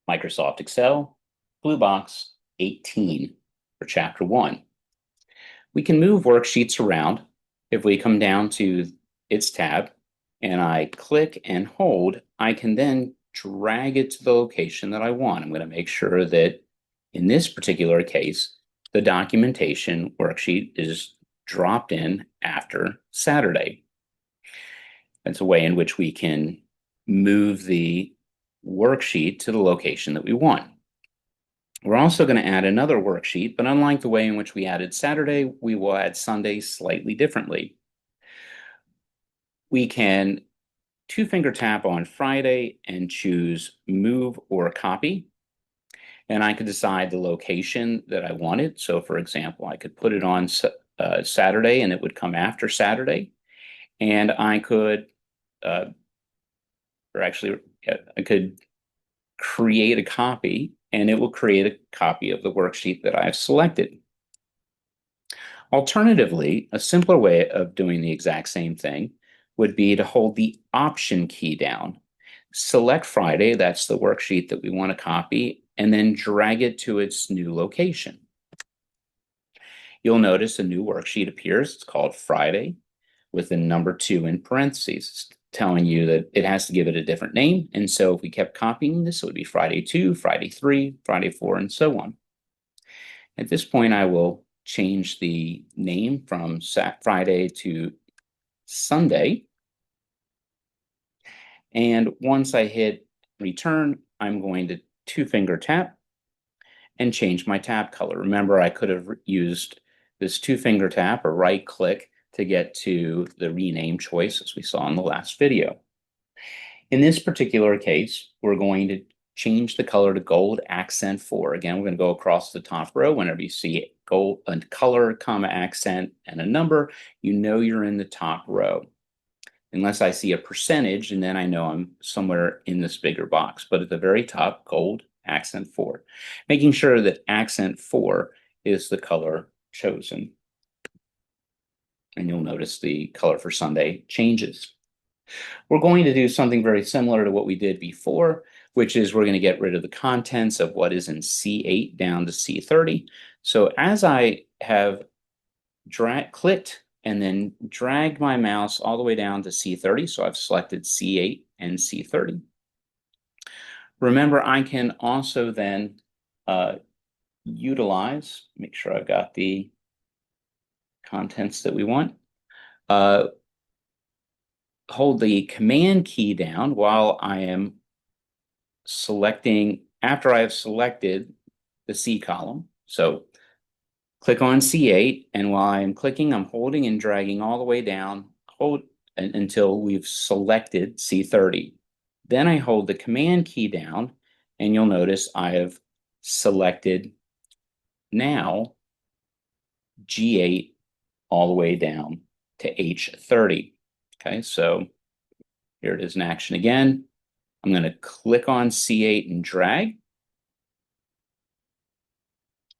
Microsoft Excel, Blue Box 18 for Chapter 1. We can move worksheets around. If we come down to its tab and I click and hold, I can then drag it to the location that I want. I'm going to make sure that in this particular case, the documentation worksheet is dropped in after Saturday. That's a way in which we can move the worksheet to the location that we want. We're also going to add another worksheet, but unlike the way in which we added Saturday, we will add Sunday slightly differently. We can two-finger tap on Friday and choose Move or Copy. And I could decide the location that I wanted. So for example, I could put it on Saturday and it would come after Saturday. And I could, I could create a copy and it will create a copy of the worksheet that I've selected. Alternatively, a simpler way of doing the exact same thing would be to hold the Option key down. Select Friday, that's the worksheet that we want to copy, and then drag it to its new location. You'll notice a new worksheet appears. It's called Friday with the number 2 in parentheses. It's telling you that it has to give it a different name. And so if we kept copying this, it would be Friday 2, Friday 3, Friday 4, and so on. At this point, I will change the name from Friday to Sunday. And once I hit return, I'm going to two-finger tap and change my tab color. Remember, I could have used this two-finger tap or right click to get to the rename choice as we saw in the last video. In this particular case, we're going to change the color to gold accent 4. Again, we're going to go across the top row. Whenever you see gold and color, comma, accent, and a number, you know you're in the top row. Unless I see a percentage, and then I know I'm somewhere in this bigger box. But at the very top, gold, accent 4. Making sure that accent 4 is the color chosen. And you'll notice the color for Sunday changes. We're going to do something very similar to what we did before, which is we're going to get rid of the contents of what is in C8 down to C30. So as I have clicked and then dragged my mouse all the way down to C30, so I've selected C8 and C30. Remember, I can also then utilize, make sure I've got the contents that we want, hold the Command key down while I am selecting, after I have selected the C column. So click on C8, and while I'm clicking, I'm holding and dragging all the way down, until we've selected C30. Then I hold the Command key down, and you'll notice I have selected now G8 all the way down to H30. Okay, so here it is in action again. I'm going to click on C8 and drag.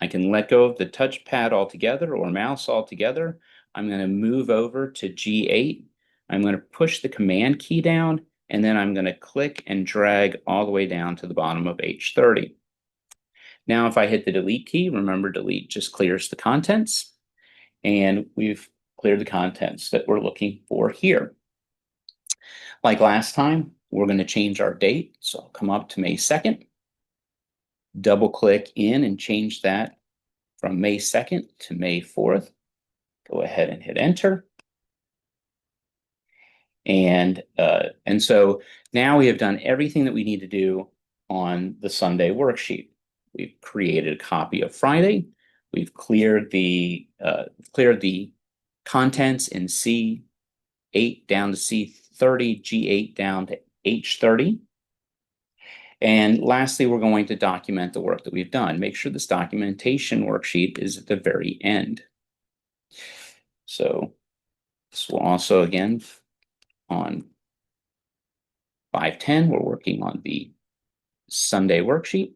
I can let go of the touchpad altogether or mouse altogether. I'm going to move over to G8. I'm going to push the Command key down, and then I'm going to click and drag all the way down to the bottom of H30. Now, if I hit the Delete key, remember Delete just clears the contents, and we've cleared the contents that we're looking for here. Like last time, we're going to change our date. So I'll come up to May 2nd, double click in and change that from May 2nd to May 4th. Go ahead and hit enter. And so now we have done everything that we need to do on the Sunday worksheet. We've created a copy of Friday. We've cleared the contents in C8 down to C30, G8 down to H30. And lastly, we're going to document the work that we've done. Make sure this documentation worksheet is at the very end. So this will also, again, on 510, we're working on the Sunday worksheet.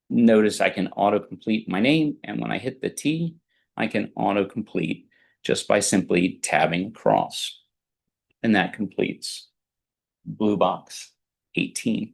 Notice I can autocomplete my name, and when I hit the T, I can autocomplete just by simply tabbing across. And that completes Blue Box 18.